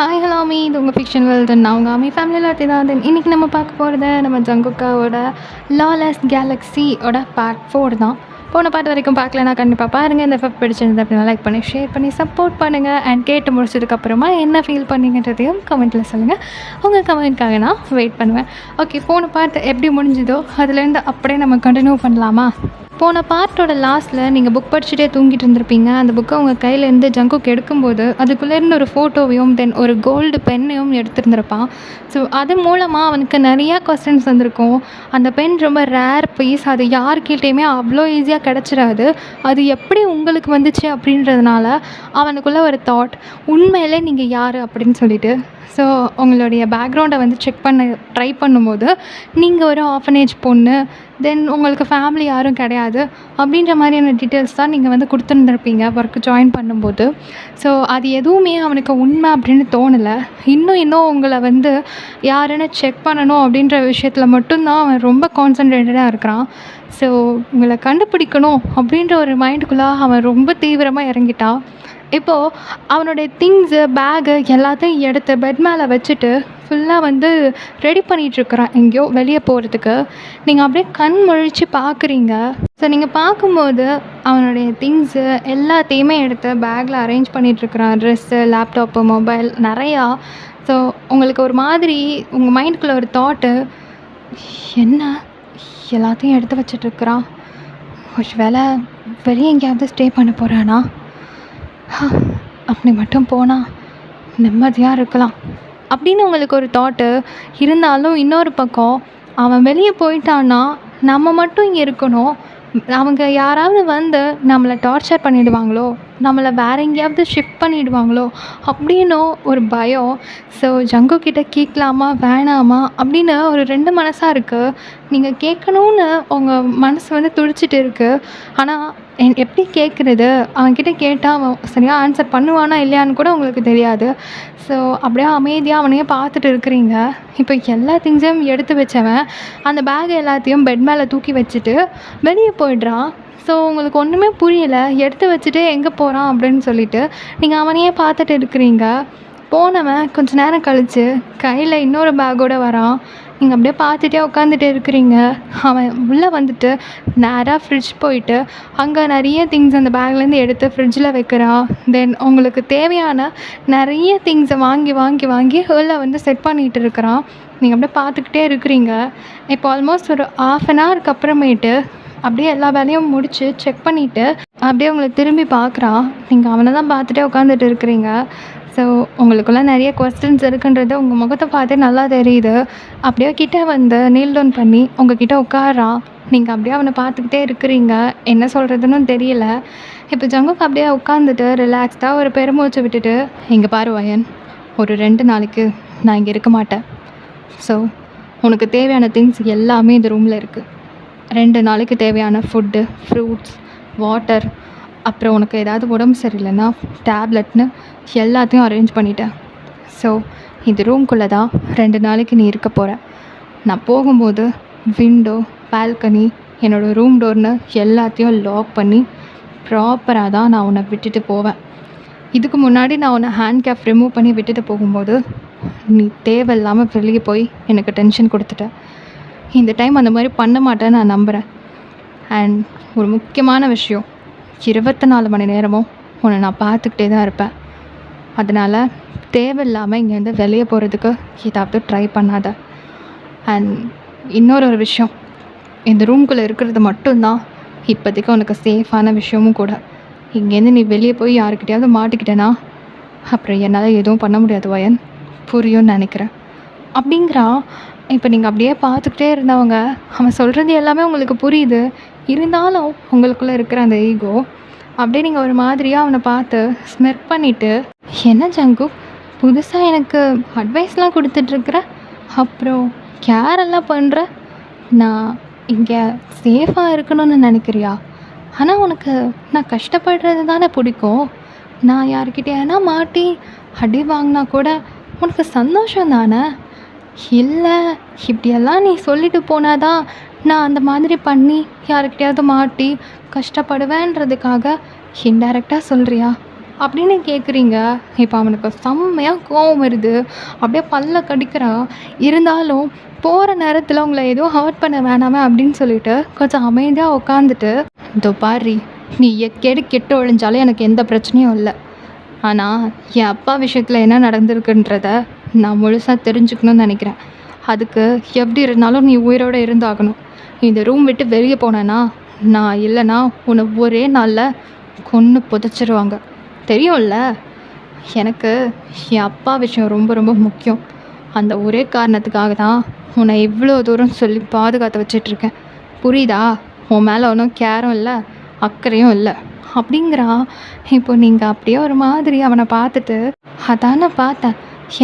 Hi hello me இது உங்கள் fiction world. நான் உங்கள் அமி ஃபேமிலியில் தான். இன்றைக்கி நம்ம பார்க்க போகிறது நம்ம ஜங்குக்காவோட லாலெஸ் கேலக்ஸியோட பார்ட் 4 தான். போன பாட்டு வரைக்கும் பார்க்கலன்னா கண்டிப்பாக பாருங்கள். இந்த எஃபெக்ட் பிடிச்சிருந்து அப்படின்னா லைக் பண்ணி ஷேர் பண்ணி சப்போர்ட் பண்ணுங்கள். அண்ட் கேட்டு முடிச்சதுக்கப்புறமா என்ன ஃபீல் பண்ணிங்கன்றதையும் கமெண்ட்டில் சொல்லுங்கள். உங்கள் கமெண்ட்காக நான் வெயிட் பண்ணுவேன். ஓகே, போன பாட்டு எப்படி முடிஞ்சுதோ அதுலேருந்து அப்படியே நம்ம கண்டினியூ பண்ணலாமா? போன பார்ட்டோட லாஸ்ட்டில் நீங்கள் புக் படிச்சுட்டே தூங்கிட்டு இருந்திருப்பீங்க. அந்த புக்கை உங்கள் கையிலேருந்து ஜங்குக் எடுக்கும்போது அதுக்குள்ளேருந்து ஒரு ஃபோட்டோவையும் தென் ஒரு கோல்டு பென்னையும் எடுத்துருந்துருப்பான். ஸோ அது மூலமாக அவனுக்கு நிறையா கொஸ்டின்ஸ் வந்திருக்கும். அந்த பென் ரொம்ப ரேர் பீஸ், அது யார்கிட்டையுமே அவ்வளோ ஈஸியாக கிடச்சிடாது. அது எப்படி உங்களுக்கு வந்துச்சு அப்படின்றதுனால அவனுக்குள்ளே ஒரு தாட், உண்மையிலே நீங்கள் யார் அப்படின்னு சொல்லிட்டு. ஸோ உங்களுடைய பேக்ரவுண்டை வந்து செக் பண்ண ட்ரை பண்ணும்போது நீங்கள் ஒரு ஆர்ஃபனேஜ் பொண்ணு, தென் உங்களுக்கு ஃபேமிலி யாரும் கிடையாது அப்படின்ற மாதிரியான டீட்டெயில்ஸ் தான் நீங்கள் வந்து கொடுத்துருந்துருப்பீங்க ஒர்க்கு ஜாயின் பண்ணும்போது. ஸோ அது எதுவுமே அவனுக்கு உண்மை அப்படின்னு தோணலை. இன்னும் உங்களை வந்து யாருன்னு செக் பண்ணணும் அப்படின்ற விஷயத்தில் மட்டும்தான் அவன் ரொம்ப கான்சன்ட்ரேட்டடாக இருக்கிறான். ஸோ உங்களை கண்டுபிடிக்கணும் அப்படின்ற ஒரு மைண்டுக்குள்ளே அவன் ரொம்ப தீவிரமாக இறங்கிட்டான். இப்போது அவனுடைய திங்ஸு பேகு எல்லாத்தையும் எடுத்து பெட் மேலே வச்சுட்டு ஃபுல்லாக வந்து ரெடி பண்ணிகிட்ருக்குறான் எங்கேயோ வெளியே போகிறதுக்கு. நீங்கள் அப்படியே கண் முழித்து பார்க்குறீங்க. ஸோ நீங்கள் பார்க்கும்போது அவனுடைய திங்ஸு எல்லாத்தையுமே எடுத்து பேக்கில் அரேஞ்ச் பண்ணிகிட்ருக்குறான். ட்ரெஸ்ஸு, லேப்டாப்பு, மொபைல் நிறையா. ஸோ உங்களுக்கு ஒரு மாதிரி உங்கள் மைண்டுக்குள்ளே ஒரு தாட்டு, என்ன எல்லாத்தையும் எடுத்து வச்சிட்ருக்குறான், ஒரு வேளை வெளியே எங்கேயாவது ஸ்டே பண்ண போகிறானா, அப்படி மட்டும் போனால் நிம்மதியாக இருக்கலாம் அப்படின்னு உங்களுக்கு ஒரு தாட்டு இருந்தாலும், இன்னொரு பக்கம் அவன் வெளியே போயிட்டான்னா நம்ம மட்டும் இங்கே இருக்கணும், அவங்க யாராவது வந்து நம்மளை டார்ச்சர் பண்ணிவிடுவாங்களோ, நம்மளை வேறு எங்கேயாவது ஷிஃப்ட் பண்ணிவிடுவாங்களோ அப்படின்னும் ஒரு பயம். ஸோ ஜங்குக்கிட்ட கேட்கலாமா வேணாமா அப்படின்னு ஒரு 2 மனசாக இருக்குது. நீங்கள் கேட்கணுன்னு உங்கள் மனசு வந்து துடிச்சிட்டு இருக்குது. ஆனால் எப்படி கேட்குறது? அவன்கிட்ட கேட்டால் அவன் சரியாக ஆன்சர் பண்ணுவானா இல்லையான்னு கூட உங்களுக்கு தெரியாது. ஸோ அப்படியே அமைதியாக அவனையே பார்த்துட்டு இருக்கிறீங்க. இப்போ எல்லா திங்ஸையும் எடுத்து வச்சவன் அந்த பேக் எல்லாத்தையும் பெட் மேலே தூக்கி வச்சுட்டு வெளியே போயிடுறான். ஸோ உங்களுக்கு ஒன்றுமே புரியலை, எடுத்து வச்சுட்டு எங்கே போகிறான் அப்படின்னு சொல்லிட்டு நீங்கள் அவனையே பார்த்துட்டு இருக்கிறீங்க. போனவன் கொஞ்சம் நேரம் கழித்து கையில் இன்னொரு பேக்கோடு வரான். நீங்கள் அப்படியே பார்த்துட்டே உட்காந்துட்டே இருக்கிறீங்க. அவன் உள்ளே வந்துட்டு நேராக ஃப்ரிட்ஜ் போயிட்டு அங்கே நிறைய திங்ஸ் அந்த பேக்லேருந்து எடுத்து ஃப்ரிட்ஜில் வைக்கிறான். தென் உங்களுக்கு தேவையான நிறைய திங்ஸை வாங்கி வாங்கி வாங்கி உள்ளே வந்து செட் பண்ணிகிட்டு இருக்கிறான். நீங்கள் அப்படியே பார்த்துக்கிட்டே இருக்கிறீங்க. இப்போ ஆல்மோஸ்ட் ஒரு 1/2 an hourக்கு அப்புறமேட்டு அப்படியே எல்லா வேலையும் முடித்து செக் பண்ணிவிட்டு அப்படியே உங்களை திரும்பி பார்க்குறான். நீங்கள் அவனை தான் பார்த்துட்டே உட்காந்துட்டு இருக்கிறீங்க. ஸோ உங்களுக்குள்ளே நிறைய கொஸ்டின்ஸ் இருக்குன்றது உங்கள் முகத்தை பார்த்தே நல்லா தெரியுது. அப்படியே கிட்டே வந்து நீல் டவுன் பண்ணி உங்ககிட்ட உட்காரான். நீங்கள் அப்படியே அவனை பார்த்துக்கிட்டே இருக்கிறீங்க. என்ன சொல்கிறதுன்னு தெரியல. இப்போ ஜங்குக் அப்படியே உட்காந்துட்டு ரிலாக்ஸ்டாக ஒரு பெருமூச்சு விட்டுட்டு, இங்கே பாரு வயன், ஒரு 2 நாளைக்கு நான் இங்கே இருக்க மாட்டேன். ஸோ உனக்கு தேவையான திங்ஸ் எல்லாமே இந்த ரூமில் இருக்குது. 2 நாளைக்கு தேவையான ஃபுட்டு, ஃப்ரூட்ஸ், வாட்டர், அப்புறம் உனக்கு ஏதாவது உடம்பு சரியில்லைன்னா டேப்லெட்னு எல்லாத்தையும் அரேஞ்ச் பண்ணிட்டேன். ஸோ இந்த ரூம்குள்ளே தான் 2 நாளைக்கு நீ இருக்க போகிற. நான் போகும்போது விண்டோ, பால்கனி, என்னோடய ரூம் டோர்னு எல்லாத்தையும் லாக் பண்ணி ப்ராப்பராக தான் நான் உன்னை விட்டுட்டு போவேன். இதுக்கு முன்னாடி நான் உன்னை ஹேண்ட் கேப் ரிமூவ் பண்ணி விட்டுட்டு போகும்போது நீ தேவையில்லாமல் வெளியே போய் எனக்கு டென்ஷன் கொடுத்துட்ட. இந்த டைம் அந்த மாதிரி பண்ண மாட்டேன்னு நான் நம்புகிறேன். அண்ட் ஒரு முக்கியமான விஷயம், 24 மணி நேரமும் உன்னை நான் பார்த்துக்கிட்டே தான் இருப்பேன். அதனால் தேவையில்லாமல் இங்கேருந்து வெளியே போகிறதுக்கு ஏதாவது ட்ரை பண்ணாத. அண்ட் இன்னொரு விஷயம், இந்த ரூம்குள்ளே இருக்கிறது மட்டும்தான் இப்போதைக்கு உனக்கு சேஃபான விஷயமும் கூட. இங்கேருந்து நீ வெளியே போய் யாருக்கிட்டையாவது மாட்டிக்கிட்டேன்னா அப்புறம் என்னால் எதுவும் பண்ண முடியாது வயன், புரியும்னு நினைக்கிறேன் அப்படிங்கிறா. இப்போ நீங்கள் அப்படியே பார்த்துக்கிட்டே இருந்தவங்க, அவன் சொல்கிறது எல்லாமே உங்களுக்கு புரியுது. இருந்தாலும் உங்களுக்குள்ளே இருக்கிற அந்த ஈகோ அப்படியே நீங்கள் ஒரு மாதிரியாக அவனை பார்த்து ஸ்மெர்க் பண்ணிவிட்டு, என்ன ஜங்குக் புதுசாக எனக்கு அட்வைஸ்லாம் கொடுத்துட்ருக்குற, அப்புறம் கேரெல்லாம் பண்ணுற, நான் இங்கே சேஃபாக இருக்கணும்னு நினைக்கிறியா? ஆனால் உனக்கு நான் கஷ்டப்படுறது தானே பிடிக்கும். நான் யார்கிட்டேனா மாட்டி அடி வாங்கினா கூட உனக்கு சந்தோஷம் தானே? இல்லை, இப்படியெல்லாம் நீ சொல்லிட்டு போனாதான் நான் அந்த மாதிரி பண்ணி யாருக்கிட்டையாவது மாட்டி கஷ்டப்படுவேன்றதுக்காக இன்டைரக்டாக சொல்கிறியா அப்படின்னு கேட்குறீங்க. இப்போ அவனுக்கு செம்மையாக கோவம் வருது. அப்படியே பல்ல கடிக்கிறான். இருந்தாலும் போகிற நேரத்தில் உங்களை எதுவும் ஹர்ட் பண்ண வேணாமே அப்படின்னு சொல்லிட்டு கொஞ்சம் அமைதியாக உட்காந்துட்டு, இதோ பாரு, நீ எக்கேடு கெட்டு ஒழிஞ்சாலும் எனக்கு எந்த பிரச்சனையும் இல்லை. ஆனால் என் அப்பா விஷயத்தில் என்ன நடந்திருக்குன்றத நான் முழுசாக தெரிஞ்சுக்கணும்னு நினைக்கிறேன். அதுக்கு எப்படி இருந்தாலும் நீ உயிரோடு இருந்தாகணும். இந்த ரூம் விட்டு வெளியே போனேன்னா, நான் இல்லைன்னா உன்னை ஒரே நாளில் கொன்று புதைச்சிருவாங்க. தெரியும்ல, எனக்கு என் அப்பா விஷயம் ரொம்ப ரொம்ப முக்கியம். அந்த ஒரே காரணத்துக்காக தான் உன்னை இவ்வளோ தூரம் சொல்லி பாதுகாத்து வச்சிட்ருக்கேன். புரியுதா? உன் மேலே ஒன்றும் கேரும் இல்லை, அக்கறையும் இல்லை அப்படிங்கிறான். இப்போ நீங்கள் அப்படியே ஒரு மாதிரி அவனை பார்த்துட்டு, அதானே பார்த்தேன்,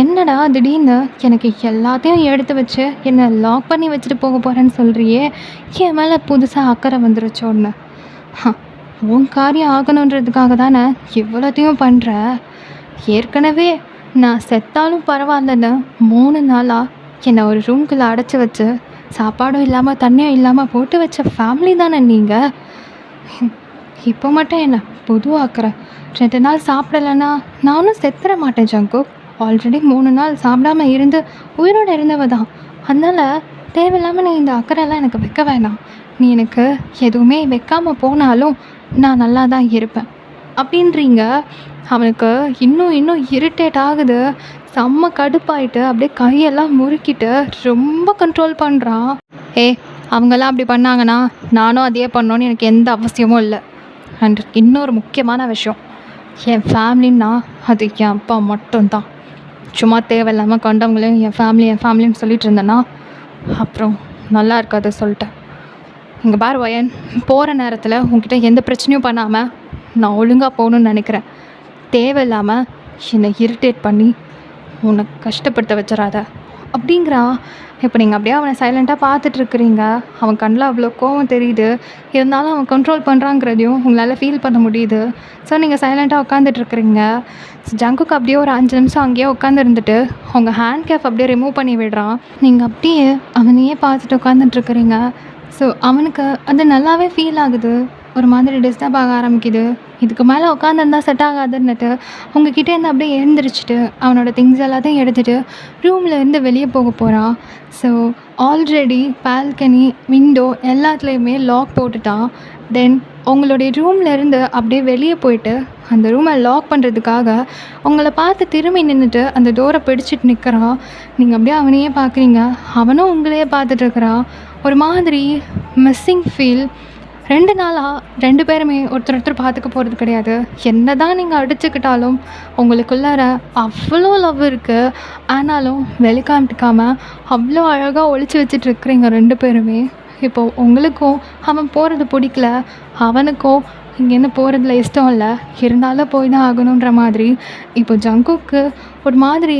என்னடா திடீர்னு எனக்கு எல்லாத்தையும் எடுத்து வச்சு என்னை லாக் பண்ணி வச்சுட்டு போக போகிறேன்னு சொல்கிறியே, என் மேலே புதுசாக அக்கறை வந்துருச்சோன்னு. உன் காரியம் ஆகணுன்றதுக்காக தானே இவ்வளோத்தையும் பண்ணுற. ஏற்கனவே நான் செத்தாலும் பரவாயில்லன்னு 3 நாளாக என்னை ஒரு ரூம்குள்ளே அடைச்சி வச்சு சாப்பாடும் இல்லாமல் தண்ணியும் இல்லாமல் போட்டு வச்ச ஃபேமிலி தானே நீங்கள். இப்போ மட்டும் என்ன புது அக்கறை? 2 நாள் சாப்பிடலைன்னா நானும் செத்துற மாட்டேன் ஜங்குக். ஆல்ரெடி 3 நாள் சாப்பிடாமல் இருந்து உயிரோடு இருந்தவ தான். அதனால் தேவையில்லாமல் நீ இந்த அக்கறைலாம் எனக்கு வைக்க வேணாம். நீ எனக்கு எதுவுமே வைக்காமல் போனாலும் நான் நல்லா தான் இருப்பேன் அப்படின்றீங்க. அவனுக்கு இன்னும் இரிட்டேட் ஆகுது. செம்ம கடுப்பாயிட்டு அப்படியே கையெல்லாம் முறுக்கிட்டு ரொம்ப கண்ட்ரோல் பண்ணுறான். அவங்கெல்லாம் அப்படி பண்ணாங்கன்னா நானும் அதே பண்ணணுன்னு எனக்கு எந்த அவசியமும் இல்லை. அண்ட் இன்னொரு முக்கியமான விஷயம், என் ஃபேமிலின்னா அது என் அப்பா மட்டும்தான். சும்மா தேவையில்லாமல் கண்டவங்களையும் என் ஃபேமிலின்னு சொல்லிட்டு இருந்தேன்னா அப்புறம் நல்லா இருக்காது சொல்லிட்டேன். இங்கே பார் வயன், போகிற நேரத்தில் உங்ககிட்ட எந்த பிரச்சனையும் பண்ணாமல் நான் ஒழுங்காக போகணுன்னு நினைக்கிறேன். தேவையில்லாமல் என்னை இரிட்டேட் பண்ணி உன்னை கஷ்டப்படுத்த வச்சிடாத அப்படிங்கிறான். இப்போ நீங்கள் அப்படியே அவனை சைலண்ட்டாக பார்த்துட்ருக்குறீங்க. அவன் கண்ணில் அவ்வளோ கோவம் தெரியுது. இருந்தாலும் அவன் கண்ட்ரோல் பண்ணுறாங்கிறதையும் உங்களால் ஃபீல் பண்ண முடியுது. ஸோ நீங்கள் சைலண்ட்டாக உட்காந்துட்ருக்குறீங்க. ஜங்குக்கு அப்படியே ஒரு 5 நிமிஷம் அங்கேயே உட்காந்துருந்துட்டு அவங்க ஹேண்ட் கேப் அப்படியே ரிமூவ் பண்ணி விடுறான். நீங்கள் அப்படியே அவனையே பார்த்துட்டு உட்காந்துட்ருக்குறீங்க. ஸோ அவனுக்கு அது நல்லாவே ஃபீல் ஆகுது. ஒரு மாதிரி டிஸ்டர்ப் ஆக ஆரம்பிக்குது. இதுக்கு மேலே உட்காந்துருந்தா செட் ஆகாதுன்னுட்டு உங்ககிட்டேருந்து அப்படியே எழுந்திரிச்சிட்டு அவனோட திங்ஸ் எல்லாத்தையும் எடுத்துகிட்டு ரூம்லேருந்து வெளியே போக போகிறான். ஸோ ஆல்ரெடி பால்கனி விண்டோ எல்லாத்துலேயுமே லாக் போட்டுட்டான். தென் உங்களுடைய ரூம்லேருந்து அப்படியே வெளியே போயிட்டு அந்த ரூமை லாக் பண்ணுறதுக்காக உங்களை பார்த்து திரும்பி நின்றுட்டு அந்த டோரை பிடிச்சிட்டு நிற்கிறான். நீங்கள் அப்படியே அவனையே பார்க்குறீங்க. அவனும் உங்களையே பார்த்துட்ருக்குறான். ஒரு மாதிரி மிஸ்ஸிங் ஃபீல். 2 நாளாக 2 பேருமே ஒருத்தர் பார்த்துக்க போகிறது கிடையாது. என்ன தான் நீங்கள் அடிச்சுக்கிட்டாலும் உங்களுக்குள்ளார அவ்வளோ லவ் இருக்குது. ஆனாலும் வெளிக்காமிக்காமல் அவ்வளோ அழகாக ஒழிச்சு வச்சுட்ருக்குறீங்க 2 பேருமே. இப்போது உங்களுக்கும் அவன் போகிறது பிடிக்கல, அவனுக்கும் இங்கேருந்து போகிறதுல இஷ்டம் இல்லை. இருந்தாலும் போய் தான் ஆகணுன்ற மாதிரி இப்போ ஜங்குக்கு ஒரு மாதிரி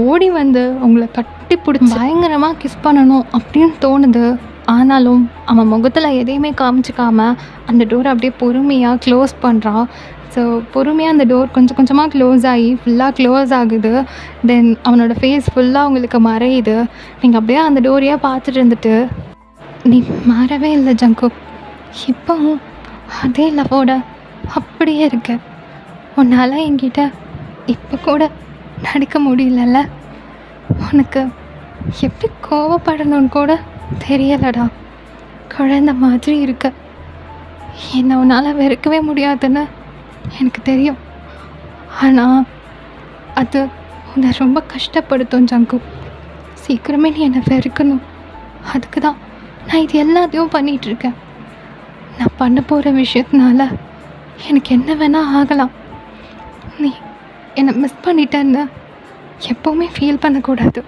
ஓடி வந்து உங்களை கட்டி பிடிச்சி பயங்கரமாக கிஸ் பண்ணணும் அப்படின்னு தோணுது. ஆனாலும் அவன் முகத்தில் எதையுமே காமிச்சிக்காம அந்த டோரை அப்படியே பொறுமையாக க்ளோஸ் பண்ணுறான். ஸோ பொறுமையாக அந்த டோர் கொஞ்சம் கொஞ்சமாக க்ளோஸ் ஆகி ஃபுல்லாக க்ளோஸ் ஆகுது. தென் அவனோட ஃபேஸ் ஃபுல்லாக உங்களுக்கு மறையுது. நீங்கள் அப்படியே அந்த டோரையே பார்த்துட்டு இருந்துட்டு, நீ மாறவே இல்லை ஜங்குக், இப்போவும் அதே லவ்வோட அப்படியே இருக்க. உன்னால் என்கிட்ட இப்போ கூட நடிக்க முடியலல்ல. உனக்கு எப்படி கோவப்படணும்னு கூட தெரியலடா. குழந்த மாதிரி இருக்க. என்னை உன்னால் வெறுக்கவே முடியாதுன்னு எனக்கு தெரியும். ஆனால் அது உன்னை ரொம்ப கஷ்டப்படுத்தும் ஜங்குக். சீக்கிரமே நீ என்னை வெறுக்கணும். அதுக்கு தான் நான் இது எல்லாத்தையும் பண்ணிகிட்ருக்கேன். நான் பண்ண போகிற விஷயத்தினால எனக்கு என்ன வேணால் ஆகலாம். நீ என்னை மிஸ் பண்ணிட்டேன்னு எப்போவுமே ஃபீல் பண்ணக்கூடாது.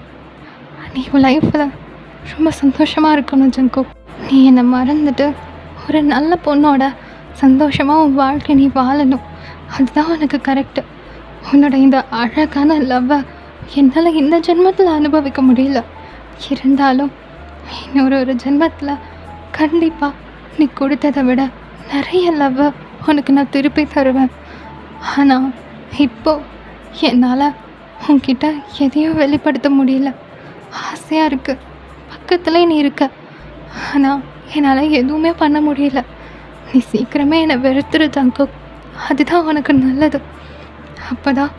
நீ உன் லைஃப்பில் ரொம்ப சந்தோஷமாக இருக்கணும் ஜங்குக். நீ என்னை மறந்துட்டு ஒரு நல்ல பொண்ணோட சந்தோஷமாக உன் வாழ்க்கை நீ வாழணும். அதுதான் உனக்கு கரெக்டு. உன்னோட இந்த அழகான லவ்வை என்னால் இந்த ஜென்மத்தில் அனுபவிக்க முடியல. இருந்தாலும் இன்னொரு ஜென்மத்தில் கண்டிப்பாக நீ கொடுத்ததை விட நிறைய லவ்வை உனக்கு நான் திருப்பி தருவேன். ஆனால் இப்போது என்னால் உன்கிட்ட எதையும் வெளிப்படுத்த முடியல. ஆசையாக இருக்குது, பக்கத்தில் நீ இருக்க. ஆனால் என்னால் எதுவுமே பண்ண முடியல. நீ சீக்கிரமே என்னை வெறுத்துரு ஜங்குக். அதுதான் உனக்கு நல்லது. அப்போ தான்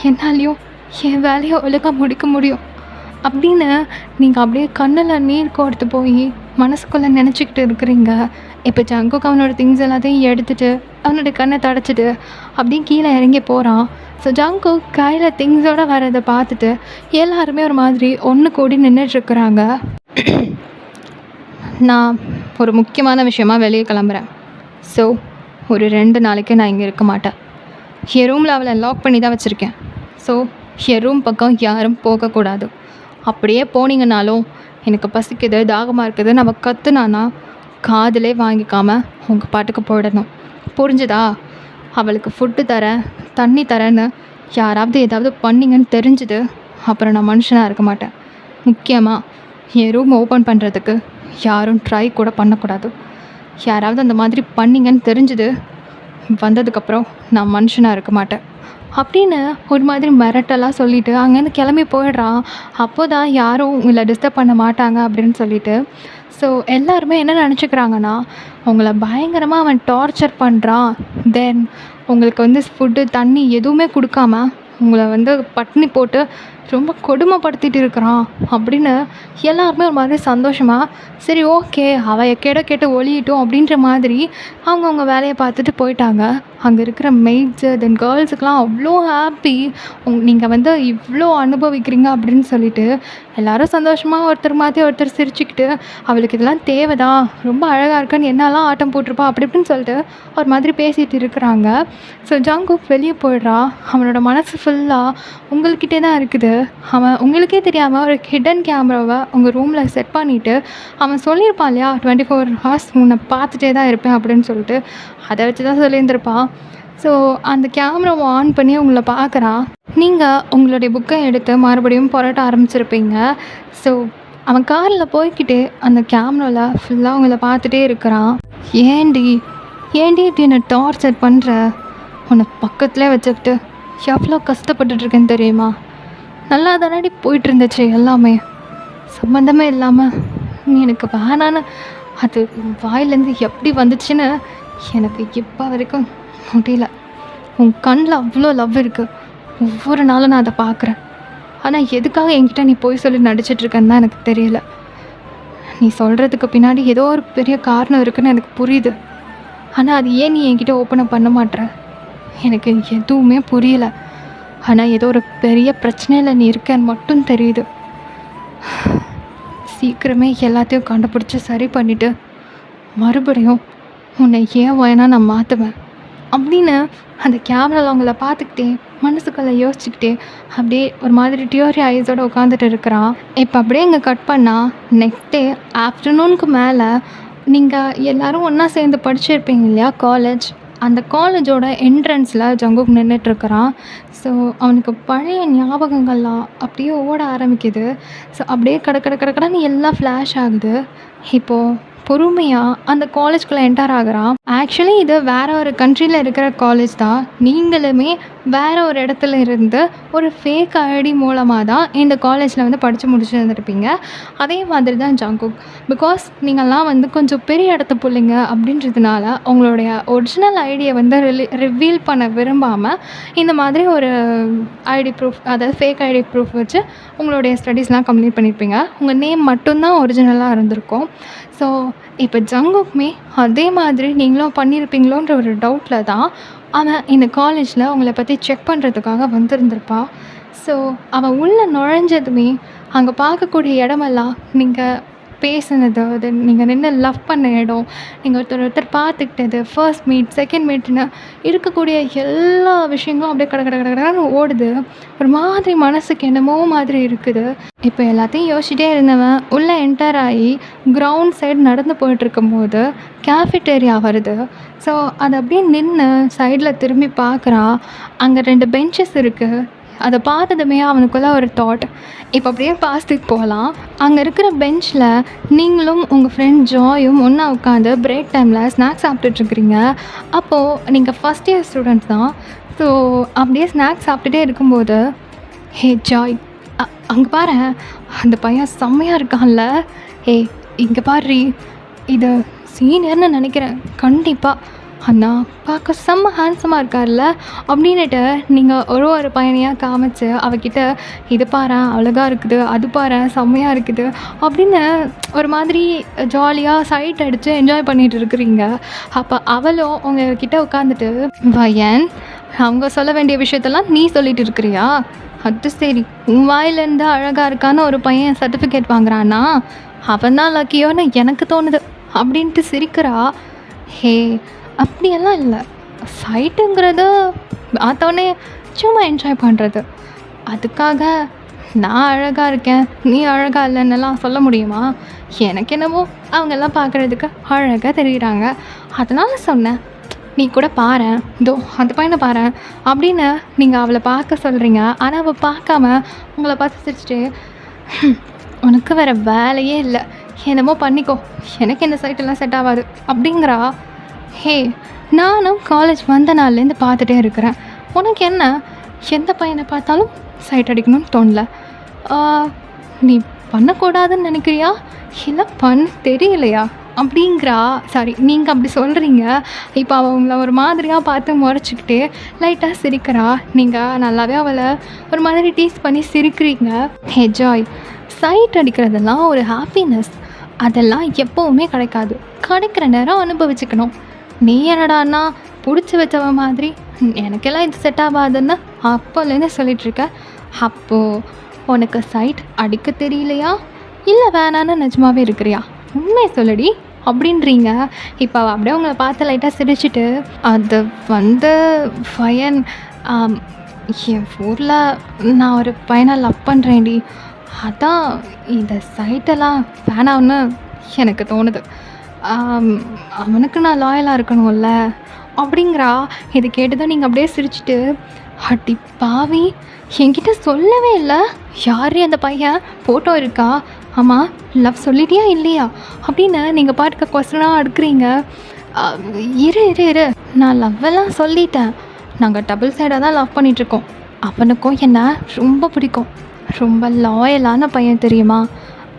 என்னாலேயும் என் வேலையை ஒழுங்காக முடிக்க முடியும் அப்படின்னு நீங்கள் அப்படியே கண்ணில் நீர் கோர்த்து போய் மனசுக்குள்ளே நினச்சிக்கிட்டு இருக்கிறீங்க. இப்போ ஜங்குக்கு அவனோட திங்ஸ் எல்லாத்தையும் எடுத்துகிட்டு அவனோட கண்ணை தடைச்சிட்டு அப்படியே கீழே இறங்கி போகிறான். ஸோ ஜங்கு கையில் திங்ஸோடு வரதை பார்த்துட்டு எல்லாருமே ஒரு மாதிரி ஒன்று கூடி நின்றுட்டுருக்குறாங்க. நான் ஒரு முக்கியமான விஷயமா வெளியே கிளம்புறேன். ஸோ ஒரு 2 நாளைக்கு நான் இங்கே இருக்க மாட்டேன். என் ரூமில் அவளை லாக் பண்ணி தான் வச்சுருக்கேன். ஸோ என் ரூம் பக்கம் யாரும் போகக்கூடாது. அப்படியே போனீங்கனாலும் எனக்கு பசிக்குது, தாகமாக இருக்குது நம்ம கற்றுனானா காதிலே வாங்கிக்காமல் உங்கள் பாட்டுக்கு போயிடணும். புரிஞ்சுதா? அவளுக்கு ஃபுட்டு தரேன், தண்ணி தரேன்னு யாராவது ஏதாவது பண்ணிங்கன்னு தெரிஞ்சுது அப்புறம் நான் மனுஷனாக இருக்க மாட்டேன். முக்கியமாக என் ரூம் ஓப்பன் பண்ணுறதுக்கு யாரும் ட்ரை கூட பண்ணக்கூடாது. யாராவது அந்த மாதிரி பண்ணிங்கன்னு தெரிஞ்சுது வந்ததுக்கப்புறம் நான் மனுஷனாக இருக்க மாட்டேன் அப்படின்னு ஒரு மாதிரி மிரட்டலாக சொல்லிவிட்டு அங்கேருந்து கிளம்பி போயிடுறான். அப்போ தான் யாரும் உங்களை டிஸ்டர்ப் பண்ண மாட்டாங்க அப்படின்னு சொல்லிட்டு. ஸோ எல்லாருமே என்ன நினச்சிக்கிறாங்கன்னா, உங்களை பயங்கரமாக அவன் டார்ச்சர் பண்ணுறான், தென் உங்களுக்கு வந்து ஃபுட்டு தண்ணி எதுவுமே கொடுக்காம உங்களை வந்து பட்டினி போட்டு ரொம்ப கொடுமைப்படுத்திட்டு இருக்கிறான் அப்படின்னு எல்லாருமே ஒரு மாதிரி சந்தோஷமாக சரி ஓகே அவள் எக்கேடோ கேட்டு ஒழியிட்டோம் அப்படின்ற மாதிரி அவங்கவுங்க வேலையை பார்த்துட்டு போயிட்டாங்க. அங்கே இருக்கிற மெய்ட்ஸு தென் கேர்ள்ஸுக்கெலாம் அவ்வளோ ஹாப்பி, நீங்கள் வந்து இவ்வளோ அனுபவிக்கிறீங்க அப்படின்னு சொல்லிட்டு எல்லோரும் சந்தோஷமாக ஒருத்தர் மாற்றி ஒருத்தர் சிரிச்சுக்கிட்டு அவளுக்கு இதெல்லாம் தேவைதான், ரொம்ப அழகாக இருக்குன்னு என்னெல்லாம் ஆட்டம் போட்டிருப்பா அப்படி இப்படின்னு சொல்லிட்டு ஒரு மாதிரி பேசிகிட்டு இருக்கிறாங்க. ஸோ ஜங்குக் வெளியே போயிடுறா. அவனோட மனசு ஃபுல்லாக உங்கள்கிட்டே தான் இருக்குது. அவன் உங்களுக்கே தெரியாமல் ஒரு ஹிடன் கேமராவை உங்கள் ரூமில் செட் பண்ணிவிட்டு அவன் சொல்லியிருப்பான் இல்லையா 24 hours உன்னை பார்த்துட்டே தான் இருப்பேன் அப்படின்னு சொல்லிட்டு, அதை வச்சு தான் சொல்லியிருந்திருப்பான். ஸோ அந்த கேமராவை ஆன் பண்ணி உங்களை பார்க்குறான். நீங்கள் உங்களுடைய புக்கை எடுத்து மறுபடியும் புரட்ட ஆரம்பிச்சிருப்பீங்க. ஸோ அவன் காரில் போய்கிட்டே அந்த கேமராவில் ஃபுல்லாக உங்களை பார்த்துட்டே இருக்கிறான். ஏண்டி இப்படி என்னை டார்ச்சர் பண்ணுற? உன்னை பக்கத்துலேயே வச்சுக்கிட்டு எவ்வளோ கஷ்டப்பட்டுட்ருக்கேன்னு தெரியுமா? நல்லா தானடி போயிட்டு இருந்துச்சு எல்லாமே, சம்மந்தமே இல்லாமல் நீ எனக்கு வேணான்னு அது வாயிலேருந்து எப்படி வந்துச்சுன்னு எனக்கு இப்போ வரைக்கும் முடியல. உன் கண்ணில் அவ்வளோ லவ் இருக்குது, ஒவ்வொரு நாளும் நான் அதை பார்க்குறேன். ஆனால் எதுக்காக என்கிட்ட நீ போய் சொல்லி நடிச்சிட்ருக்கன்னு தான் எனக்கு தெரியல. நீ சொல்கிறதுக்கு பின்னாடி ஏதோ ஒரு பெரிய காரணம் இருக்குதுன்னு எனக்கு புரியுது. ஆனால் அது ஏன் நீ என்கிட்ட ஓப்பன் பண்ண மாட்டேற எனக்கு எதுவுமே புரியலை. ஆனால் ஏதோ ஒரு பெரிய பிரச்சனையில் நீ இருக்கன்னு மட்டும் தெரியுது. சீக்கிரமே எல்லாத்தையும் கண்டுபிடிச்சி சரி பண்ணிவிட்டு மறுபடியும் உன்னை ஏன் வேணால் நான் மாற்றுவேன் அப்படின்னு அந்த கேமராவில் அவங்கள பார்த்துக்கிட்டே மனசுக்குள்ளே யோசிச்சுக்கிட்டே அப்படியே ஒரு மாதிரி டியோரி ஐஸோடு உட்காந்துட்டு இருக்கிறான். இப்போ அப்படியே இங்கே கட் பண்ணால் நெக்ஸ்ட் டே ஆஃப்டர்நூனுக்கு மேலே நீங்கள் எல்லோரும் ஒன்றா சேர்ந்து படிச்சிருப்பீங்க இல்லையா காலேஜ், அந்த காலேஜோட என்ட்ரன்ஸில் ஜங்குக் நின்றுட்டுருக்கிறான். ஸோ அவனுக்கு பழைய ஞாபகங்கள்லாம் அப்படியே ஓட ஆரம்பிக்குது. ஸோ அப்படியே கடன்னு எல்லாம் ஃப்ளாஷ் ஆகுது. இப்போது பொறுமையாக அந்த காலேஜ்குள்ளே என்டர் ஆகுறான். ஆக்சுவலி இது வேறு ஒரு கண்ட்ரியில் இருக்கிற காலேஜ் தான். நீங்களுமே வேறு ஒரு இடத்துல இருந்து ஒரு ஃபேக் ஐடி மூலமாக தான் இந்த காலேஜில் வந்து படித்து முடிச்சுருந்துருப்பீங்க. அதே மாதிரி தான் ஜங்குக். பிகாஸ் நீங்கள்லாம் வந்து கொஞ்சம் பெரிய இடத்து பிள்ளைங்க அப்படின்றதுனால உங்களுடைய ஒரிஜினல் ஐடியை வந்து ரிவீல் பண்ண விரும்பாமல் இந்த மாதிரி ஒரு ஐடி ப்ரூஃப், அதாவது ஃபேக் ஐடி ப்ரூஃப் வச்சு உங்களுடைய ஸ்டடீஸ்லாம் கம்ப்ளீட் பண்ணியிருப்பீங்க. உங்கள் நேம் மட்டும்தான் ஒரிஜினலாக இருந்திருக்கும். ஸோ இப்போ ஜங்குக்குமே அதே மாதிரி நீங்களும் பண்ணியிருப்பீங்களோன்ற ஒரு டவுட்டில் தான் அவன் இந்த காலேஜில் உங்களை பற்றி செக் பண்ணுறதுக்காக வந்திருந்திருப்பா. ஸோ அவன் உள்ளே நுழைஞ்சதுமே அங்கே பார்க்கக்கூடிய இடமெல்லாம் நீங்கள் பேசுனது, அது நீங்கள் நின்று லவ் பண்ண இடம், நீங்கள் ஒருத்தர் பார்த்துக்கிட்டது, ஃபர்ஸ்ட் மீட், செகண்ட் மீட்னு இருக்கக்கூடிய எல்லா விஷயங்களும் அப்படியே கடன்னு ஓடுது. ஒரு மாதிரி மனசுக்கு என்னமோ மாதிரி இருக்குது. இப்போ எல்லாத்தையும் யோசிச்சிட்டே இருந்தவன் உள்ளே என்டர் ஆகி கிரவுண்ட் சைடு நடந்து போயிட்டுருக்கும்போது கேஃபிட்டேரியா வருது. ஸோ அதை அப்படியே நின்று சைடில் திரும்பி பார்க்குறான். அங்கே 2 பெஞ்சஸ் இருக்குது. அதை பார்த்ததுமே அவனுக்குள்ளே ஒரு தாட், இப்போ அப்படியே பாஸ்ட்டுக்கு போகலாம். அங்கே இருக்கிற பெஞ்சில் நீங்களும் உங்கள் ஃப்ரெண்ட் ஜாயும் ஒன்றா உட்காந்து பிரேக் டைமில் ஸ்நாக்ஸ் சாப்பிட்டுட்ருக்குறீங்க. அப்போது நீங்கள் ஃபஸ்ட் இயர் ஸ்டூடெண்ட்ஸ் தான். ஸோ அப்படியே ஸ்நாக்ஸ் சாப்பிட்டுட்டே இருக்கும்போது, ஹே ஜாய், அங்கே பாரு அந்த பையன் செம்மையாக இருக்கான்ல, இங்கே பாரு இது சீனியர்னு நினைக்கிறேன், கண்டிப்பாக அண்ணா பார்க்க செம்ம ஹேண்ட்ஸமாக இருக்கார்ல அப்படின்னுட்டு நீங்கள் ஒரு பையனையாக காமிச்சு அவகிட்ட இது பாரேன் அழகா இருக்குது, அது பாரேன் செம்மையாக இருக்குது அப்படின்னு ஒரு மாதிரி ஜாலியாக சைட் அடித்து என்ஜாய் பண்ணிட்டு இருக்கிறீங்க. அப்போ அவளும் உங்ககிட்ட உட்காந்துட்டு, வயன் அவங்க சொல்ல வேண்டிய விஷயத்தெல்லாம் நீ சொல்லிட்டு இருக்கிறியா? அது சரி, உன் வாயிலேருந்து அழகாக இருக்கான்னு ஒரு பையன் சர்டிஃபிகேட் வாங்குறான்னா அவன் தான் லக்கியோன்னு எனக்கு தோணுது அப்படின்ட்டு சிரிக்கிறா. ஹே, அப்படியெல்லாம் இல்லை. சைட்டுங்கிறது பார்த்தோன்னே சும்மா என்ஜாய் பண்ணுறது. அதுக்காக நான் அழகாக இருக்கேன் நீ அழகாக இல்லைன்னெல்லாம் சொல்ல முடியுமா? எனக்கு என்னவோ அவங்கெல்லாம் பார்க்குறதுக்கு அழகாக தெரியுறாங்க, அதனால் சொன்னேன். நீ கூட பாரேன், இதோ அந்த பையனை பாரேன் அப்படின்னு நீங்கள் அவளை பார்க்க சொல்கிறீங்க. ஆனால் அவள் பார்க்காம உங்களை பார்த்து சிரிச்சிட்டு, உனக்கு வேறு வேலையே இல்லை, என்னமோ பண்ணிக்கோ, எனக்கு இந்த சைட்டெல்லாம் செட் ஆகாது அப்படிங்கிறா. ஹே, நானும் காலேஜ் வந்த நாள்லேருந்து பார்த்துட்டே இருக்கிறேன். உனக்கு என்ன, எந்த பையனை பார்த்தாலும் சைட் அடிக்கணும்னு தோணல. நீ பண்ணக்கூடாதுன்னு நினைக்கிறியா இல்லை பண்ண தெரியலையா அப்படிங்கிறா. சாரி, நீங்கள் அப்படி சொல்கிறீங்க. இப்போ அவள் உங்களை ஒரு மாதிரியாக பார்த்து முறைச்சிக்கிட்டே லைட்டாக சிரிக்கிறா. நீங்கள் நல்லாவே அவளை ஒரு மாதிரி டீஸ் பண்ணி சிரிக்கிறீங்க. ஹே ஜாய், சைட் அடிக்கிறதெல்லாம் ஒரு ஹாப்பினஸ், அதெல்லாம் எப்போவுமே கிடைக்காது. கிடைக்கிற நேரம் அனுபவிச்சுக்கணும். நீ என்னடான்னா பிடிச்சி வச்சவ மாதிரி எனக்கெல்லாம் இது செட் ஆகாதுன்னு அப்போலேருந்து சொல்லிகிட்ருக்க. அப்போது உனக்கு சைட் அடிக்க தெரியலையா இல்லை வேணான்னு நிஜமாவே இருக்கிறியா? உண்மை சொல்லடி அப்படின்றீங்க. இப்போ அப்படியே உங்களை பார்த்து லைட்டாக சிரிச்சிட்டு, அது வந்து ஃபயன், என் ஊரில் நான் ஒரு பையனை லவ் பண்ணுறேன்டி, அதான் இந்த சைட்டெல்லாம் வேணாம்னு எனக்கு தோணுது. அவனுக்கு நான் லாயலாக இருக்கணும்ல அப்படிங்கிறா. இது கேட்டுதான் நீங்கள் அப்படியே சிரிச்சிட்டு, அடி பாவி என்கிட்ட சொல்லவே இல்லை, யார் அந்த பையன், ஃபோட்டோ இருக்கா, ஆமாம் லவ் சொல்லிட்டியா இல்லையா அப்படின்னு நீங்கள் பாட்டுக்க கொஸ்டனாக எடுக்கிறீங்க. இரு இரு இரு நான் லவ்வெல்லாம் சொல்லிட்டேன். நாங்கள் டபுள் சைடாக தான் லவ் பண்ணிகிட்ருக்கோம். அவனுக்கும் என்ன ரொம்ப பிடிக்கும், ரொம்ப லாயலான பையன் தெரியுமா,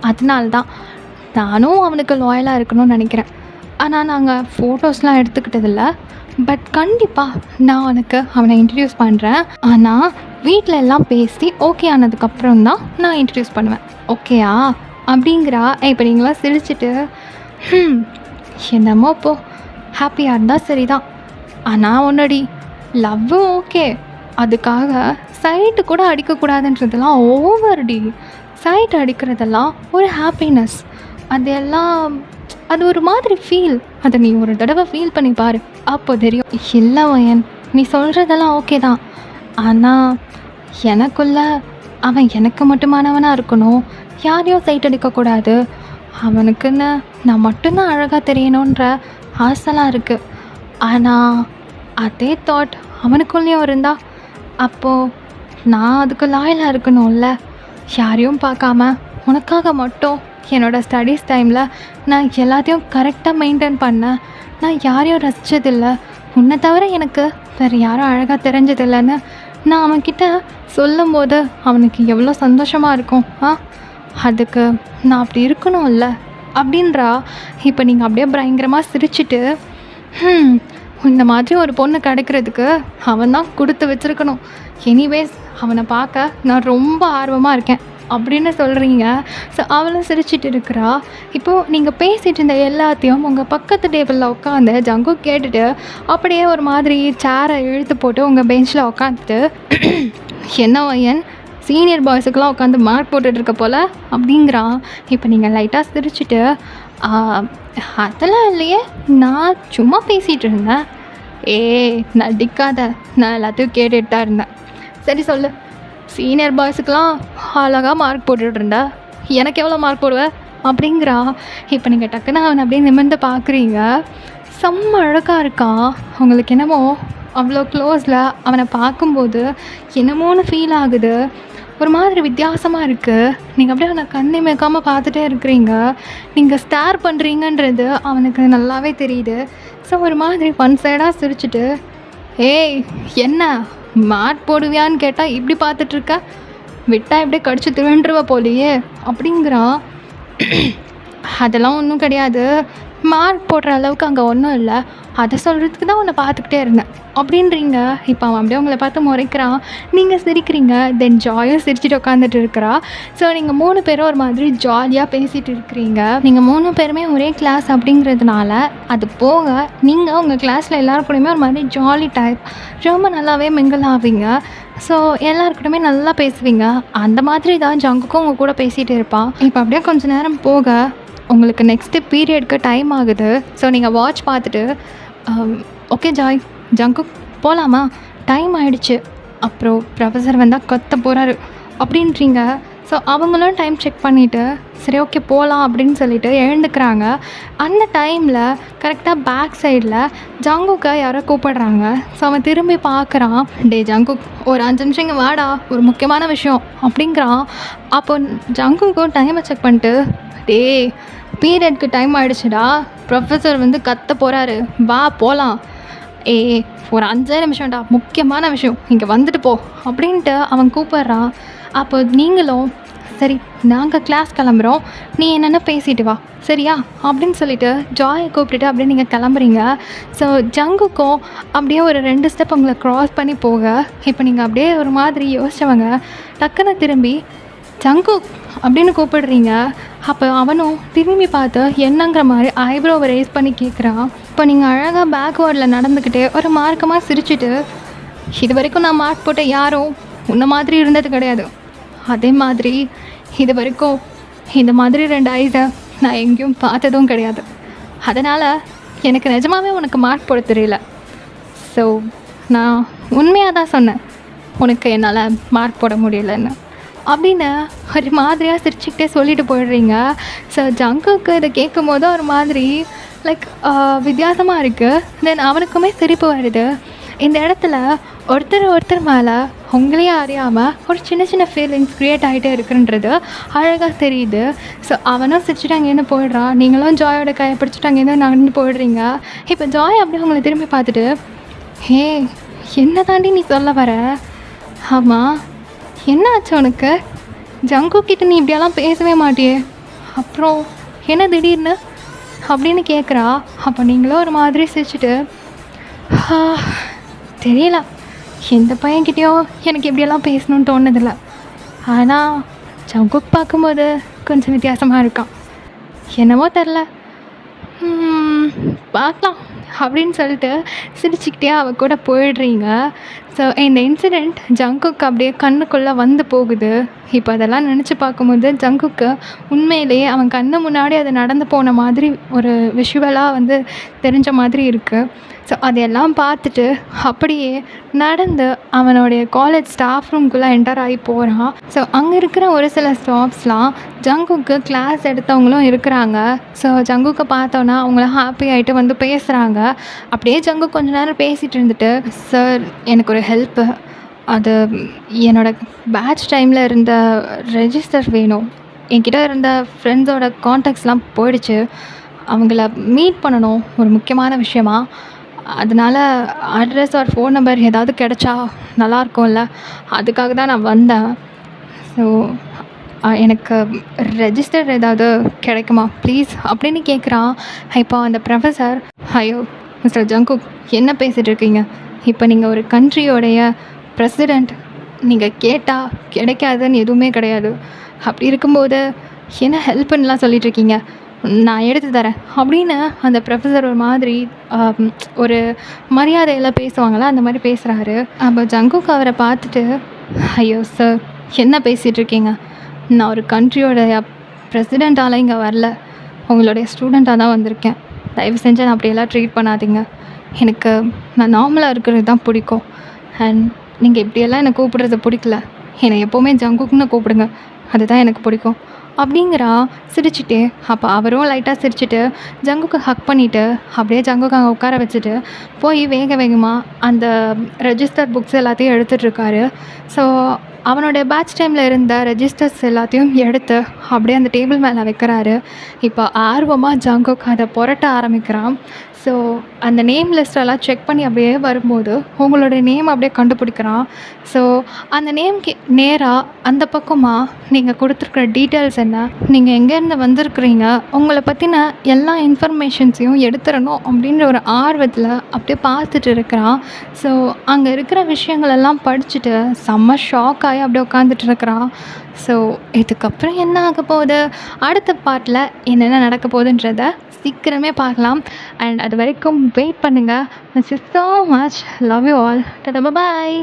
அதனால்தான் நானும் அவனுக்கு லாயலாக இருக்கணும்னு நினைக்கிறேன். ஆனால் நாங்கள் ஃபோட்டோஸ்லாம் எடுத்துக்கிட்டதில்ல. பட் கண்டிப்பாக நான் உனக்கு அவனை இன்ட்ரடியூஸ் பண்ணுறேன். ஆனால் வீட்டில் எல்லாம் பேசி ஓகே ஆனதுக்கப்புறம் தான் நான் இன்ட்ரடியூஸ் பண்ணுவேன், ஓகேயா அப்படிங்கிறா. இப்போ நீங்களாம் சிரிச்சிட்டு, என்னமோ போ, ஹாப்பியாக இருந்தால் சரி தான். ஆனால் ஒன்றடி, லவ்வும் ஓகே, அதுக்காக சைட்டு கூட அடிக்கக்கூடாதுன்றதெல்லாம் ஓவர்டி. சைட் அடிக்கிறதெல்லாம் ஒரு ஹாப்பினஸ், அது ஒரு மாதிரி ஃபீல். அதை நீ ஒரு தடவை ஃபீல் பண்ணி பாரு, அப்போ தெரியும். இல்லை வயன், நீ சொல்கிறதெல்லாம் ஓகே தான், ஆனால் எனக்குள்ள அவன் எனக்கு மட்டுமானவனாக இருக்கணும், யாரையும் சைட் அடிக்கக்கூடாது, அவனுக்குன்னு நான் மட்டும்தான் அழகாக தெரியணுன்ற ஆசைலாம் இருக்குது. ஆனால் அதே தாட் அவனுக்குள்ளேயும் இருந்தா அப்போது நான் அதுக்கு லாயலாக இருக்கணும்ல. யாரையும் பார்க்காம உனக்காக மட்டும் என்னோடய ஸ்டடீஸ் டைமில் நான் எல்லாத்தையும் கரெக்டாக மெயின்டைன் பண்ணேன். நான் யாரையும் ரசித்ததில்லை, உன்னை தவிர எனக்கு வேறு யாரும் அழகாக தெரிஞ்சதில்லைன்னு நான் அவன்கிட்ட சொல்லும்போது அவனுக்கு எவ்வளோ சந்தோஷமாக இருக்கும். அதுக்கு நான் அப்படி இருக்கணும்ல அப்படின்றா. இப்போ நீங்கள் அப்படியே பயங்கரமாக சிரிச்சிட்டு, இந்த மாதிரி ஒரு பொண்ணு கிடைக்கிறதுக்கு அவன் தான் கொடுத்து வச்சுருக்கணும். எனிவேஸ் அவனை பார்க்க நான் ரொம்ப ஆர்வமாக இருக்கேன் அப்படின்னு சொல்கிறீங்க. ஸோ அவளும் சிரிச்சிட்டு இருக்கிறா. இப்போது நீங்கள் பேசிகிட்டு இருந்த எல்லாத்தையும் உங்கள் பக்கத்து டேபிளில் உட்காந்து ஜங்கு கேட்டுட்டு அப்படியே ஒரு மாதிரி சேரை இழுத்து போட்டு உங்கள் பெஞ்சில் உட்காந்துட்டு, என்ன வயன் சீனியர் பாய்ஸுக்கெலாம் உட்காந்து மார்க் போட்டுட்ருக்க போல் அப்படிங்கிறான். இப்போ நீங்கள் லைட்டாக சிரிச்சிட்டு, அதெல்லாம் இல்லையே, நான் சும்மா பேசிகிட்டு இருந்தேன். நடிக்காத, நான் எல்லாத்தையும் கேட்டுட்டு தான் இருந்தேன். சரி சொல்லு, சீனியர் பாய்ஸுக்கெலாம் அழகாக மார்க் போட்டுட்டு இருந்தா, எனக்கு எவ்வளோ மார்க் போடுவ அப்படிங்கிறா. இப்போ நீங்கள் டக்குன்னு அவனை அப்படியே நிமிர்ந்து பார்க்குறீங்க. செம்ம அழகாக இருக்கான். உங்களுக்கு என்னமோ அவ்வளோ க்ளோஸில் அவனை பார்க்கும்போது என்னமோன்னு ஃபீல் ஆகுது, ஒரு மாதிரி வித்தியாசமாக இருக்குது. நீங்கள் அப்படியே அவனை கண்ணை மேய்க்காமல் பார்த்துட்டே இருக்கிறீங்க. நீங்கள் ஸ்டார் பண்ணுறீங்கன்றது அவனுக்கு நல்லாவே தெரியுது. ஸோ ஒரு மாதிரி ஒன் சைடாக சிரிச்சிட்டு, என்ன மார்க் போடுவியான்னு கேட்டால் இப்படி பார்த்துட்ருக்க, விட்டால் இப்படியே கடிச்சு திருண்டுருவ போலையே அப்படிங்கிறான். அதெல்லாம் ஒன்றும் கிடையாது, மார்க் போடுற அளவுக்கு அங்கே ஒன்றும் இல்லை. அதை சொல்கிறதுக்கு தான் உன்னை பார்த்துக்கிட்டே இருந்தேன் அப்படின்றீங்க. இப்போ அவன் அப்படியே உங்களை பார்த்து முறைக்கிறான். நீங்கள் சிரிக்கிறீங்க. தென் ஜாயும் சிரிச்சுட்டு உட்காந்துட்டு இருக்கிறா. ஸோ நீங்கள் 3 பேரும் ஒரு மாதிரி ஜாலியாக பேசிகிட்டு இருக்கிறீங்க. நீங்கள் 3 பேருமே ஒரே கிளாஸ் அப்படிங்கிறதுனால அது போக நீங்கள் உங்கள் கிளாஸில் எல்லாரு கூடயுமே ஒரு மாதிரி ஜாலி டைப் ரொம்ப நல்லாவே மிங்கிள் ஆவீங்க. ஸோ எல்லாருக்கூடமே நல்லா பேசுவீங்க. அந்த மாதிரி தான் ஜங்குக்கும் உங்கள் கூட பேசிகிட்டு இருப்பான். இப்போ அப்படியே கொஞ்சம் நேரம் போக உங்களுக்கு நெக்ஸ்ட்டு பீரியடுக்கு டைம் ஆகுது. ஸோ நீங்கள் வாட்ச் பார்த்துட்டு ஓகே ஜாய், ஜங்குக் போகலாமா, டைம் ஆகிடுச்சு, அப்புறம் ப்ரொஃபஸர் வந்தால் கத்த போகிறாரு அப்படின்றீங்க. ஸோ அவங்களும் டைம் செக் பண்ணிவிட்டு சரி ஓகே போகலாம் அப்படின்னு சொல்லிட்டு எழுந்துக்கிறாங்க. அந்த டைமில் கரெக்டாக பேக் சைடில் ஜங்குக்கை யாரோ கூப்பிடுறாங்க. ஸோ அவன் திரும்பி பார்க்குறான். டே ஜங்குக், ஒரு 5 நிமிஷம் இங்கே வாடா, ஒரு முக்கியமான விஷயம் அப்படிங்கிறான். அப்போ ஜங்குக்கும் டைமை செக் பண்ணிட்டு டே பீரியட்க்கு டைம் ஆகிடுச்சுடா, ப்ரொஃபஸர் வந்து கத்த போகிறாரு, வா போகலாம், ஒரு 5 நிமிஷம்டா, முக்கியமான விஷயம், இங்கே வந்துட்டு போ அப்படின்ட்டு அவன் கூப்பிட்றான். அப்போ நீங்களும் சரி நாங்கள் கிளாஸ் கிளம்புறோம், நீ என்னென்ன பேசிட்டு வா சரியா அப்படின்னு சொல்லிவிட்டு ஜாயை கூப்பிட்டுட்டு அப்படியே நீங்கள் கிளம்புறீங்க. ஸோ ஜங்குக்கும் அப்படியே ஒரு 2 ஸ்டெப் உங்களை க்ராஸ் பண்ணி போக இப்போ நீங்கள் அப்படியே ஒரு மாதிரி யோசிச்சவங்க டக்குன்னு திரும்பி ஜங்குக் அப்படின்னு கூப்பிடுறீங்க. அப்போ அவனும் திரும்பி பார்த்து என்னங்கிற மாதிரி ஐப்ரோவை ரேஸ் பண்ணி கேட்குறான். இப்போ நீங்கள் அழகாக பேக்வேர்டில் நடந்துக்கிட்டே ஒரு மார்க்கமாக சிரிச்சுட்டு இது வரைக்கும் நான் மார்க் போட்ட யாரும் உன்ன மாதிரி இருந்தது கிடையாது, அதே மாதிரி இது வரைக்கும் இந்த மாதிரி 2 ஐஸை நான் எங்கேயும் பார்த்ததும் கிடையாது, அதனால் எனக்கு நிஜமாகவே உனக்கு மார்க் போட தெரியல. ஸோ நான் உண்மையாக தான் சொன்னேன் உனக்கு என்னால் மார்க் போட முடியலன்னு அப்படின்னு ஒரு மாதிரியாக சிரிச்சுக்கிட்டே சொல்லிட்டு போயிடுறீங்க. ஸோ ஜங்குக்கு இதை கேட்கும் போது ஒரு மாதிரி லைக் வித்தியாசமாக இருக்குது. தென் அவனுக்குமே சிரிப்பு வருது. இந்த இடத்துல ஒருத்தர் மேலே உங்களையே அறியாமல் ஒரு சின்ன சின்ன ஃபீலிங்ஸ் க்ரியேட் ஆகிட்டே இருக்குன்றது அழகாக தெரியுது. ஸோ அவனும் சிரிச்சுட்டு அங்கேருந்து போயிடுறான். நீங்களும் ஜாயோட கையை பிடிச்சிட்டு அங்கேருந்து நடந்து போயிடுறீங்க. இப்போ ஜாய் அப்படியே உங்களை திரும்பி பார்த்துட்டு ஹே என்ன தாண்டி நீ சொல்ல வர, ஆமாம் என்ன ஆச்சு உனக்கு, ஜங்குக்கிட்ட நீ இப்படியெல்லாம் பேசவே மாட்டியே, அப்புறம் என்ன திடீர்னு அப்படின்னு கேட்குறா. அப்போ நீங்களும் ஒரு மாதிரி சிரிச்சுட்டு தெரியல, எந்த பையன்கிட்டயோ எனக்கு இப்படியெல்லாம் பேசணுன்னு தோணுதில்லை, ஆனால் ஜங்குக் பார்க்கும்போது கொஞ்சம் வித்தியாசமாக இருக்கான், என்னவோ தெரில, பார்க்கலாம் அப்படின்னு சொல்லிட்டு சிரிச்சுக்கிட்டே அவ கூட போயிடுறீங்க. ஸோ இந்த இன்சிடெண்ட் ஜங்குக்கு அப்படியே கண்ணுக்குள்ளே வந்து போகுது. இப்போ அதெல்லாம் நினச்சி பார்க்கும்போது ஜங்குக்கு உண்மையிலேயே அவன் கண்ணு முன்னாடி அது நடந்து போன மாதிரி ஒரு விஷுவலாக வந்து தெரிஞ்ச மாதிரி இருக்குது. ஸோ அதையெல்லாம் பார்த்துட்டு அப்படியே நடந்து அவனுடைய காலேஜ் ஸ்டாஃப் ரூம்குள்ளே என்டர் ஆகி போகிறான். ஸோ அங்கே இருக்கிற ஒரு சில ஸ்டாஃப்ஸ்லாம் ஜங்குக்கு கிளாஸ் எடுத்தவங்களும் இருக்கிறாங்க. ஸோ ஜங்குக்கை பார்த்தோன்னா அவங்கள ஹாப்பி ஆகிட்டு வந்து பேசுகிறாங்க. அப்படியே ஜங்குக் கொஞ்ச நேரம் பேசிகிட்டு இருந்துட்டு சார் எனக்கு ஒரு ஹெல்ப்பு, அது என்னோடய பேட்ச் டைமில் இருந்த ரெஜிஸ்டர் வேணும், என்கிட்ட இருந்த ஃப்ரெண்ட்ஸோட கான்டாக்ட்ஸ்லாம் போயிடுச்சு, அவங்கள மீட் பண்ணணும் ஒரு முக்கியமான விஷயமா, அதனால் அட்ரஸ் ஒரு ஃபோன் நம்பர் ஏதாவது கிடச்சா நல்லாயிருக்கும்ல, அதுக்காக தான் நான் வந்தேன். ஸோ எனக்கு ரெஜிஸ்டர் ஏதாவது கிடைக்குமா ப்ளீஸ் அப்படின்னு கேட்குறான். இப்போ அந்த ப்ரொஃபஸர் ஐயோ மிஸ்டர் ஜங்குக் என்ன பேசிகிட்டு இருக்கீங்க, இப்போ நீங்கள் ஒரு கண்ட்ரியோடைய பிரசிடெண்ட், நீங்கள் கேட்டால் கிடைக்காதுன்னு எதுவுமே கிடையாது, அப்படி இருக்கும்போது என்ன ஹெல்ப்புன்னெலாம் சொல்லிகிட்ருக்கீங்க, நான் எடுத்து தரேன் அப்படின்னு அந்த ப்ரொஃபஸர் ஒரு மாதிரி ஒரு மரியாதையில் பேசுவாங்களா அந்த மாதிரி பேசுகிறாரு. அப்போ ஜங்குக் அவரை பார்த்துட்டு ஐயோ சார் என்ன பேசிகிட்டு இருக்கீங்க, நான் ஒரு கண்ட்ரியோடைய பிரசிடெண்ட்டால் இங்கே வரல, உங்களுடைய ஸ்டூடெண்ட்டாக தான் வந்திருக்கேன், தயவு செஞ்சு நான் அப்படியெல்லாம் ட்ரீட் பண்ணாதீங்க, எனக்கு நான் நார்மலாக இருக்கிறது தான் பிடிக்கும், அண்ட் நீங்கள் இப்படியெல்லாம் என்னை கூப்பிடுறது பிடிக்கல, என்னை எப்போவுமே ஜங்குக்னு கூப்பிடுங்க, அதுதான் எனக்கு பிடிக்கும் அப்படிங்கிறா சிரிச்சுட்டே. அப்போ அவரும் லைட்டாக சிரிச்சுட்டு ஜங்குக்கு ஹக் பண்ணிவிட்டு அப்படியே ஜங்குக்கு அங்கே உட்கார வச்சுட்டு போய் வேகமாக அந்த ரெஜிஸ்டர் புக்ஸ் எல்லாத்தையும் எடுத்துகிட்ருக்காரு. ஸோ அவனுடைய பேட்ச் டைமில் இருந்த ரெஜிஸ்டர்ஸ் எல்லாத்தையும் எடுத்து அப்படியே அந்த டேபிள் மேலே வைக்கிறாரு. இப்போ ஆர்வமாக ஜங்குக் அதை புரட்ட ஆரம்பிக்கிறான். ஸோ அந்த நேம் லிஸ்ட்டெல்லாம் செக் பண்ணி அப்படியே வரும்போது உங்களுடைய நேம் அப்படியே கண்டுபிடிக்கிறான். ஸோ அந்த நேம்க்கு நேராக அந்த பக்கமாக நீங்கள் கொடுத்துருக்குற டீட்டெயில்ஸ் என்ன, நீங்கள் எங்கேருந்து வந்திருக்கிறீங்க, உங்களை பற்றின எல்லா இன்ஃபர்மேஷன்ஸையும் எடுத்துடணும் அப்படின்ற ஒரு ஆர்வத்தில் அப்படியே பார்த்துட்டு இருக்கிறான். ஸோ அங்கே இருக்கிற விஷயங்களெல்லாம் படிச்சுட்டு செம்ம ஷாக் ஆகி அப்படியே உட்காந்துட்டு இருக்கிறான். ஸோ இதுக்கப்புறம் என்ன ஆக போகுது, அடுத்த பார்ட்டில் என்னென்ன நடக்க போகுதுன்றத சீக்கிரமே பார்க்கலாம். அண்ட் அது வரைக்கும் வெயிட் பண்ணுங்கள். Miss you so much. Love you all. Tata, bye.